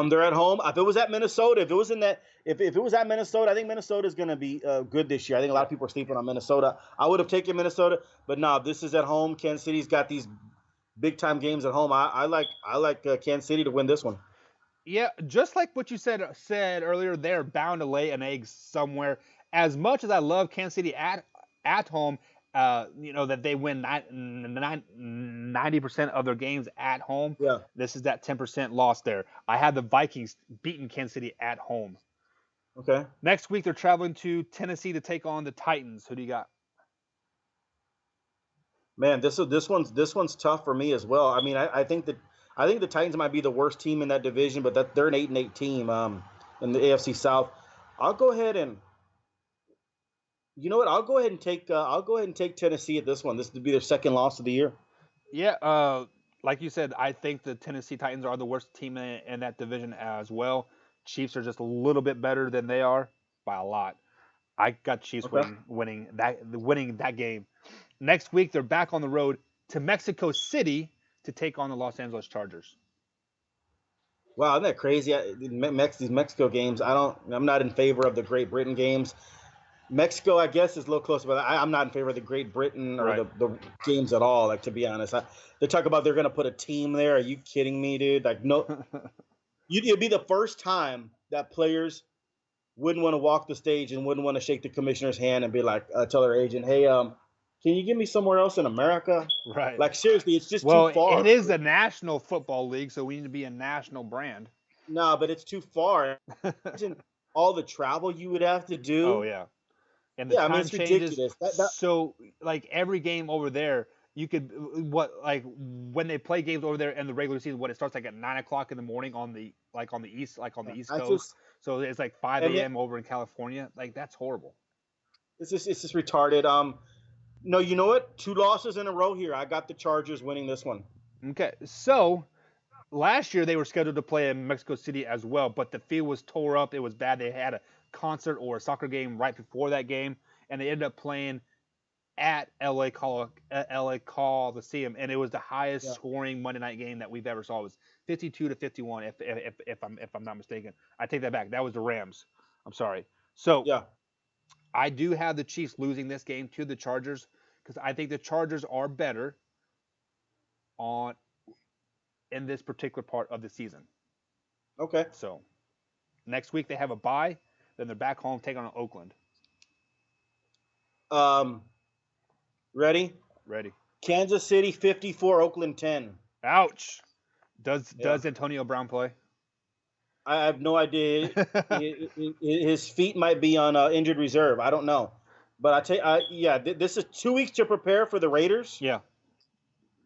They're at home. If it was at Minnesota, if it was at Minnesota, I think Minnesota's going to be good this year. I think a lot of people are sleeping on Minnesota. I would have taken Minnesota, but no, this is at home. Kansas City's got these big time games at home. I like Kansas City to win this one. Yeah, just like what you said earlier, they're bound to lay an egg somewhere. As much as I love Kansas City at home, that they win 90% of their games at home. Yeah. This is that 10% loss there. I had the Vikings beating Kansas City at home. Okay. Next week they're traveling to Tennessee to take on the Titans. Who do you got? Man, this one's tough for me as well. I mean, I think the Titans might be the worst team in that division, but they're an 8-8 team in the AFC South. I'll go ahead and I'll go ahead and take Tennessee at this one. This would be their second loss of the year. Yeah, like you said, I think the Tennessee Titans are the worst team in that division as well. Chiefs are just a little bit better than they are by a lot. I got Chiefs winning that game. Next week they're back on the road to Mexico City to take on the Los Angeles Chargers. Wow, isn't that crazy? These Mexico games, I'm not in favor of the Great Britain games. Mexico, I guess, is a little closer, but I'm not in favor of the Great Britain or the games at all. Like, to be honest, they talk about they're going to put a team there. Are you kidding me, dude? Like, no, it'd be the first time that players wouldn't want to walk the stage and wouldn't want to shake the commissioner's hand and be like, tell their agent, hey, can you give me somewhere else in America? Right. Like, seriously, it's just too far. It is a national football league, so we need to be a national brand. No, but it's too far. Imagine all the travel you would have to Oh do. yeah, and the Yeah, I mean time it's changes. ridiculous. That So like every game over there, you could what like when they play games over there in the regular season, what it starts like at 9 o'clock in the morning on the east I coast. just So it's like 5 and then a.m. over in California. Like that's horrible. it's just retarded. No, you know what? Two losses in a row here. I got the Chargers winning this one. Okay, so last year they were scheduled to play in Mexico City as well, but the field was tore up. It was bad. They had a concert or a soccer game right before that game, and they ended up playing at LA Coliseum, and it was the highest Yeah, scoring Monday night game that we've ever saw. It was 52-51, if I'm not mistaken. I take that back. That was the Rams. I'm sorry. So yeah. I do have the Chiefs losing this game to the Chargers because I think the Chargers are better on in this particular part of the season. Okay. So next week they have a bye, then they're back home taking on Oakland. Um, ready? Ready? Kansas City 54, Oakland 10. Ouch. Does Yeah, does Antonio Brown play? I have no idea. His feet might be on injured reserve. I don't know, but yeah, this is 2 weeks to prepare for the Raiders. Yeah.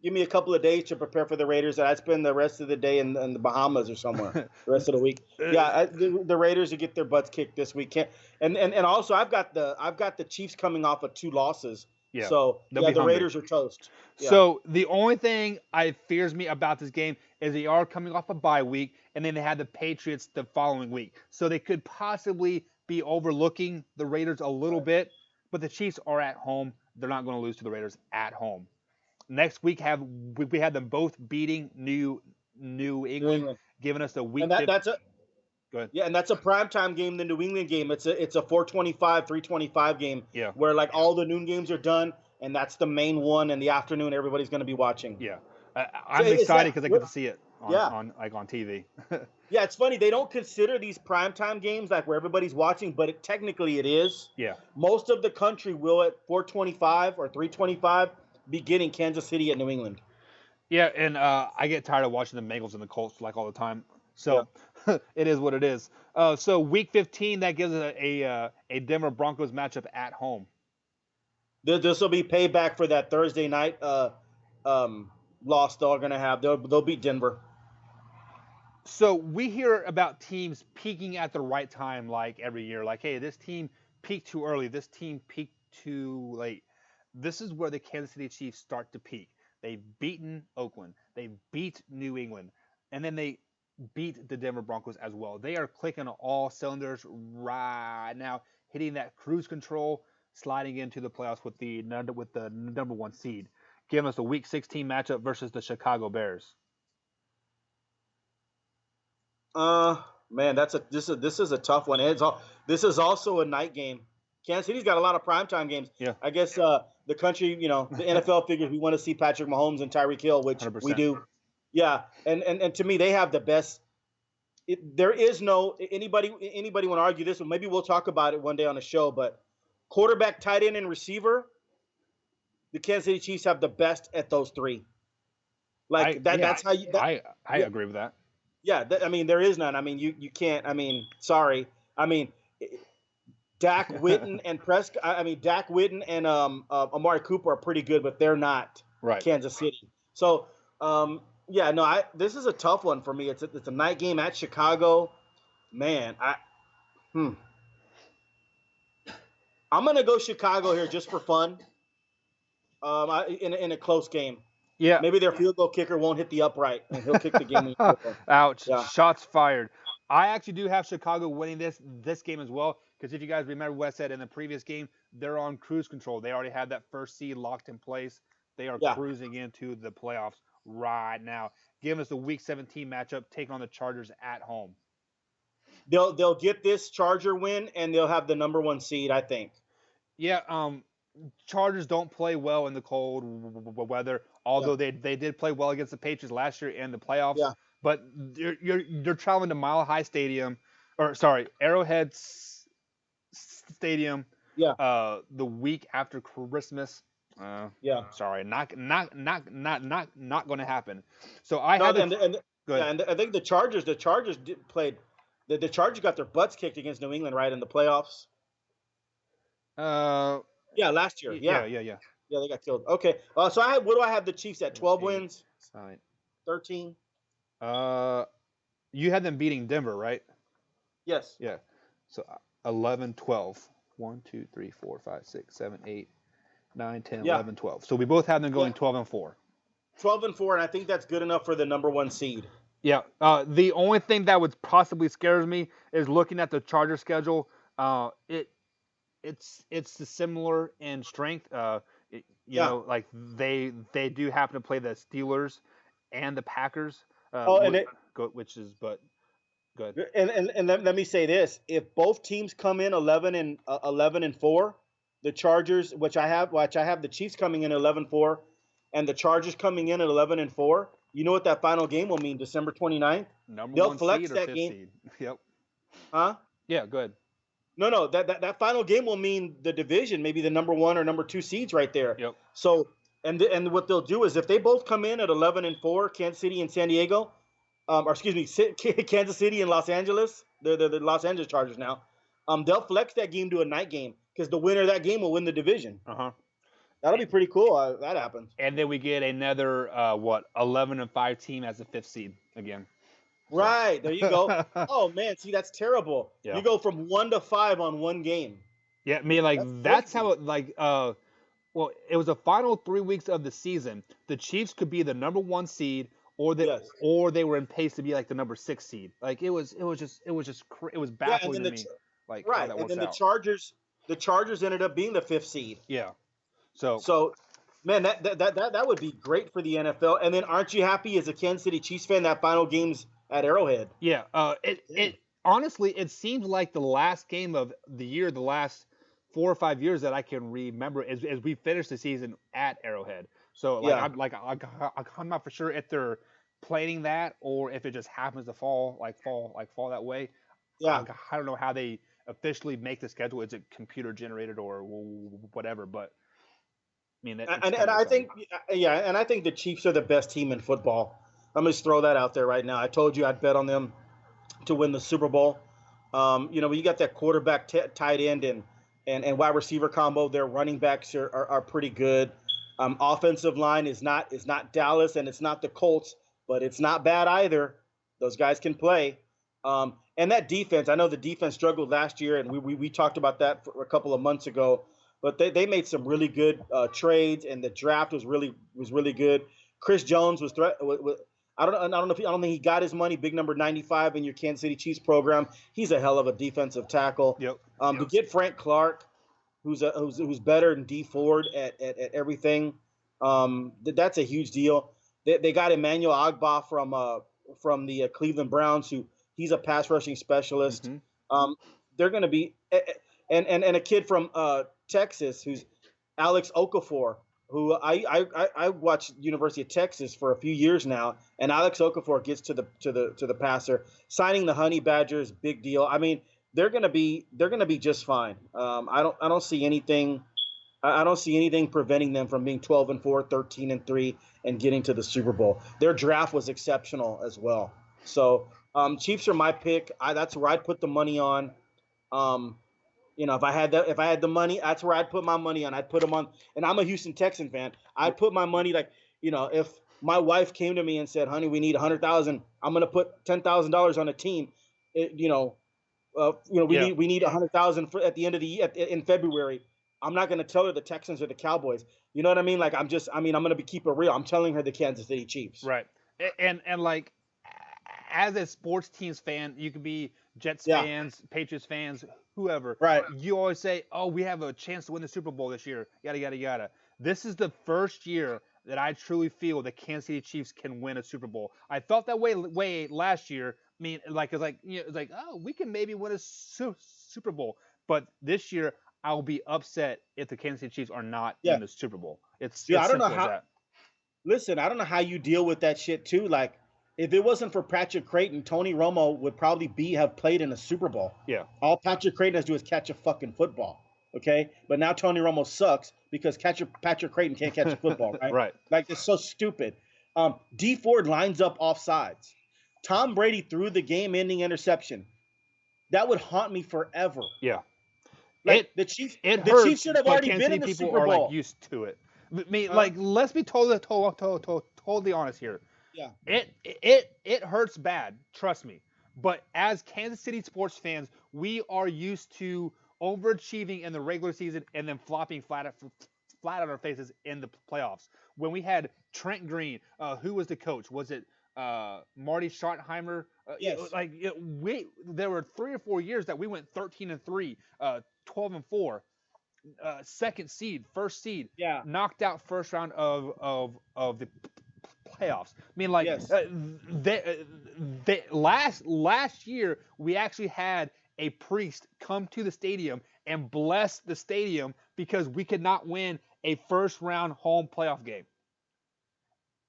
Give me a couple of days to prepare for the Raiders, and I spend the rest of the day in the Bahamas or somewhere. The rest of the week, yeah, the Raiders will get their butts kicked this weekend, and also I've got the Chiefs coming off of two losses, Yeah, so they'll yeah, be the hungry. Raiders are toast. Yeah, So the only thing I fears me about this game is they are coming off a bye week, and then they had the Patriots the following week. So they could possibly be overlooking the Raiders a little right. bit, but the Chiefs are at home. They're not going to lose to the Raiders at home. Next week we had them both beating New New England, England, giving us the week and that 5. that's a Go ahead. yeah, and that's a primetime game, the New England game. It's a 4:25, 3:25 game Yeah, where like all the noon games are done, and that's the main one in the afternoon. Everybody's going to be watching. yeah. So I'm it's excited that. because I get to see it on Yeah, on TV. yeah. It's funny they don't consider these primetime games like where everybody's watching, but technically it is. Yeah. Most of the country will at 4:25 or 3:25 be getting Kansas City at New England. Yeah, and I get tired of watching the Bengals and the Colts like all the time. Yeah, So it is what it is. So week 15 that gives us a Denver Broncos matchup at home. this will be payback for that Thursday night um, loss they're going to have. They'll beat Denver. So we hear about teams peaking at the right time, like every year. Like, hey, this team peaked too early. This team peaked too late. This is where the Kansas City Chiefs start to peak. They've beaten Oakland. They beat New England, and then they beat the Denver Broncos as well. They are clicking on all cylinders right now, hitting that cruise control, sliding into the playoffs with the number one seed, giving us a Week 16 matchup versus the Chicago Bears. Uh, man, this is a tough one. This is also a night game. Kansas City's got a lot of primetime games. Yeah, I guess the country, the NFL figures we want to see Patrick Mahomes and Tyreek Hill, which we 100%. do. Yeah, and to me, they have the best. There is no anybody want to argue this one. Maybe we'll talk about it one day on the show. But quarterback, tight end, and receiver, the Kansas City Chiefs have the best at those three. I Like that. yeah, That's how you. That, I yeah, agree with that. yeah. I mean, there is none. I mean, you can't. I mean, sorry. I mean, Dak Witten and Prescott. I mean, Dak Witten and Amari Cooper are pretty good, but they're not Right. Kansas City. So yeah, no, this is a tough one for me. It's a night game at Chicago. Man, hmm. I'm gonna go Chicago here just for fun. In a close game. Yeah. Maybe their field goal kicker won't hit the upright, and he'll kick the game. Ouch. Yeah, Shots fired. I actually do have Chicago winning this game as well because if you guys remember what I said in the previous game, they're on cruise control. They already have that first seed locked in place. They are yeah. cruising into the playoffs right now. Giving us the Week 17 matchup, taking on the Chargers at home. They'll get this Charger win, and they'll have the number one seed. I think. Yeah. Chargers don't play well in the cold weather, Yeah, although they did play well against the Patriots last year in the playoffs. yeah, But you're traveling to Mile High Stadium, or sorry, Arrowhead Stadium, yeah, the week after Christmas. Uh, yeah. sorry, not going to happen. So I No, have the and Good. Yeah, and I think the Chargers played. The Chargers got their butts kicked against New England right in the playoffs. Uh, Yeah, last year. yeah, Yeah, yeah, yeah. yeah, they got killed. Okay, so what do I have the Chiefs at? 12 8, wins, 9. 13. You had them beating Denver, right? Yes. Yeah. So 11, 12. 1, 2, 3, 4, 5, 6, 7, 8, 9, 10, Yeah. 11, 12. So we both have them going Yeah. 12 and 4. 12-4, and I think that's good enough for the number one seed. Yeah. The only thing that would possibly scares me is looking at the Charger schedule. It's similar in strength. Yeah. Like they do happen to play the Steelers and the Packers. Oh, and Which is but good. let me say this: if both teams come in 11-4, the Chargers, which I have the Chiefs coming in 11-4, and the Chargers coming in at 11-4. You know what that final game will mean? December 29th. Number They'll one flex seed or that fifth game. seed. Yep. Huh? Yeah. Good. No. That final game will mean the division, maybe the number one or number two seeds right there. Yep. So, and what they'll do is if they both come in at 11-4, Kansas City and San Diego, or excuse me, Kansas City and Los Angeles, the Los Angeles Chargers now, they'll flex that game to a night game because the winner of that game will win the division. That'll be pretty cool. That happens. And then we get another 11 and 5 team as a fifth seed again. Right, there you go. Oh man, see that's terrible. Yeah. You go from 1 to 5 on one game. Yeah, I mean, like that's how it well, it was the final 3 weeks of the season. The Chiefs could be the number one seed, or they were in pace to be like the number 6 seed. Like it was baffling to me. Like right, and then the Chargers ended up being the 5th seed. Yeah. So, man, that would be great for the NFL. And then, aren't you happy as a Kansas City Chiefs fan that final game's at Arrowhead? Yeah. It honestly, it seems like the last game of the year, the last 4 or 5 years that I can remember as we finished the season at Arrowhead. So I'm not for sure if they're planning that or if it just happens to fall that way. Yeah. I don't know how they officially make the schedule. Is it computer generated or whatever? But I mean, I think the Chiefs are the best team in football. I'm going to throw that out there right now. I told you I'd bet on them to win the Super Bowl. You got that quarterback, tight end, and wide receiver combo. Their running backs are pretty good. Offensive line is not Dallas and it's not the Colts, but it's not bad either. Those guys can play. And that defense, I know the defense struggled last year, and we talked about that for a couple of months ago. But they made some really good trades, and the draft was really good. Chris Jones was I don't think he got his money. Big number 95 in your Kansas City Chiefs program. He's a hell of a defensive tackle. Yep. To get Frank Clark, who's better than D Ford at everything, that's a huge deal. They got Emmanuel Ogbah from the Cleveland Browns, who he's a pass rushing specialist. Mm-hmm. They're going to be and a kid from Texas who's Alex Okafor, who I watched University of Texas for a few years now, and Alex Okafor gets to the passer. Signing the Honey Badgers, big deal. I mean, they're gonna be just fine. I don't see anything. I don't see anything preventing them from being 12-4, 13-3, and getting to the Super Bowl. Their draft was exceptional as well. So Chiefs are my pick. That's where I'd put the money on. If I had the money, that's where I'd put my money on. I'd put them on, and I'm a Houston Texan fan. I'd put my money if my wife came to me and said, "Honey, we need $100,000. I'm gonna put $10,000 on a team." We need $100,000 at the end of the year in February. I'm not gonna tell her the Texans or the Cowboys. You know what I mean? Like I'm gonna keep it real. I'm telling her the Kansas City Chiefs. Right. And like as a sports teams fan, you could be Jets fans, Patriots fans, whoever. Right. You always say, "Oh, we have a chance to win the Super Bowl this year." Yada yada yada. This is the first year that I truly feel the Kansas City Chiefs can win a Super Bowl. I felt that way last year. I mean, oh, we can maybe win a Super Bowl. But this year, I'll be upset if the Kansas City Chiefs are not in the Super Bowl. It's I don't know how. that. Listen, I don't know how you deal with that shit too. Like, if it wasn't for Patrick Creighton, Tony Romo would probably have played in a Super Bowl. Yeah. All Patrick Creighton has to do is catch a fucking football. Okay, but now Tony Romo sucks because Patrick Creighton can't catch a football. Right. Right. Like, it's so stupid. D Ford lines up offsides. Tom Brady threw the game-ending interception. That would haunt me forever. Yeah. Like It the Chiefs, it the Chiefs hurts, should have but already Kansas been City in the people Super are like Bowl. used to it. I mean, Huh? like, let's be totally honest here. Yeah. It hurts bad, trust me. But as Kansas City sports fans, we are used to overachieving in the regular season and then flopping flat on our faces in the playoffs. When we had Trent Green, who was the coach? Was it Marty Schottenheimer? Yes. We there were 3 or 4 years that we went 13-3, 12-4, second seed, first seed, Yeah. knocked out first round of the playoffs. I mean, like Yes. last year we actually had a priest come to the stadium and bless the stadium because we could not win a first round home playoff game.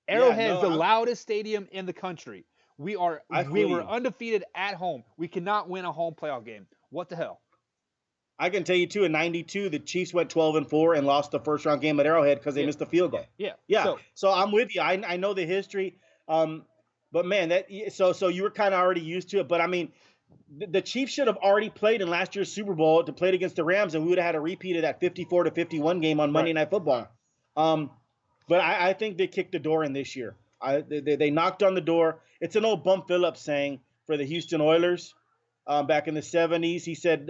Yeah. Arrowhead is No, the loudest stadium in the country. I We feel were you. undefeated at home. We cannot win a home playoff game. What the hell? I can tell you too. In '92, the Chiefs went 12-4 and lost the first round game at Arrowhead because they Yeah, missed the field goal. yeah. Yeah. So So I'm with you. I know the history. But man, so you were kind of already used to it. But I mean, the Chiefs should have already played in last year's Super Bowl to play against the Rams, and we would have had a repeat of that 54-51 game on Monday right, Night Football. Um, but I think they kicked the door in this year. They knocked on the door. It's an old Bum Phillips saying for the Houston Oilers back in the '70s. He said,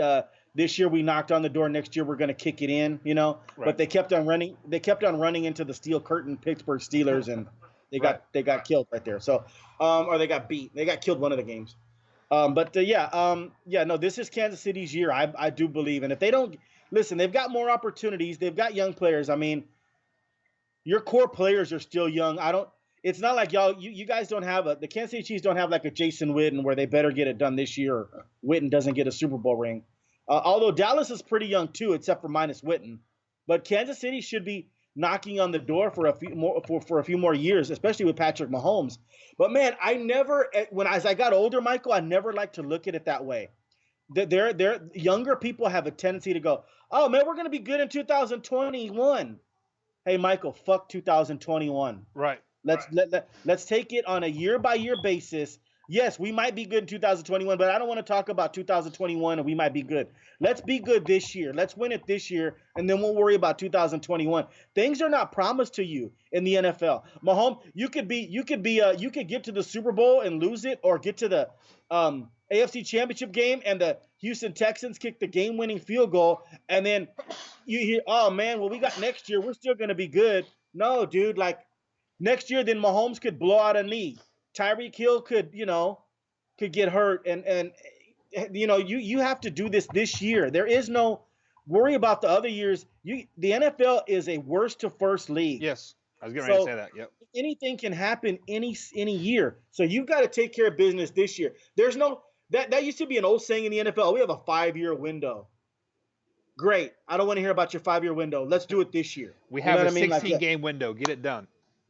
"This year we knocked on the door. Next year we're going to kick it in." But right, they kept on running. They kept on running into the steel curtain Pittsburgh Steelers, and they right. got killed right there. So, or they got beat. They got killed one of the games. Yeah, no, this is Kansas City's year. I do believe, and if they don't listen, they've got more opportunities. They've got young players. I mean, your core players are still young. I don't. It's not like you guys don't have the Kansas City Chiefs don't have like a Jason Witten where they better get it done this year. Or Witten doesn't get a Super Bowl ring. Although Dallas is pretty young too, except for minus Witten. But Kansas City should be knocking on the door for a few more for a few more years, especially with Patrick Mahomes. But man, I never when as I got older, Michael, I never liked to look at it that way. They're younger people have a tendency to go, oh man, we're gonna be good in 2021. Hey Michael, fuck 2021. Right. Let's take it on a year by year basis. Yes, we might be good in 2021, but I don't want to talk about 2021 and we might be good. Let's be good this year. Let's win it this year, and then we'll worry about 2021. Things are not promised to you in the NFL. Mahomes, you could get to the Super Bowl and lose it, or get to the AFC Championship game and the Houston Texans kick the game-winning field goal, and then you hear, oh man, well we got next year. We're still going to be good. No, dude, like next year, then Mahomes could blow out a knee. Tyreek Hill could get hurt, and you have to do this year. There is no worry about the other years. The NFL is a worst to first league, Yes, I was getting ready to so say that. Yep. anything can happen any year. So you've got to take care of business this year. There's no that used to be an old saying in the NFL. We have a 5-year window. Great. I don't want to hear about your 5-year window. Let's do it this year. We You know have what a I mean? Like, 16 game window. Get it done.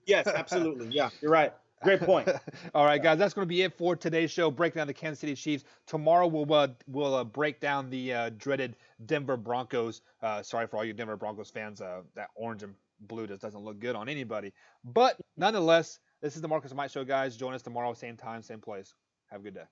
yes, absolutely. Yeah, you're right. Great point. All right, guys, that's going to be it for today's show. Breaking down the Kansas City Chiefs. Tomorrow we'll break down the dreaded Denver Broncos. Sorry for all you Denver Broncos fans. That orange and blue just doesn't look good on anybody. But nonetheless, this is the Marcus Might Show, guys. Join us tomorrow, same time, same place. Have a good day.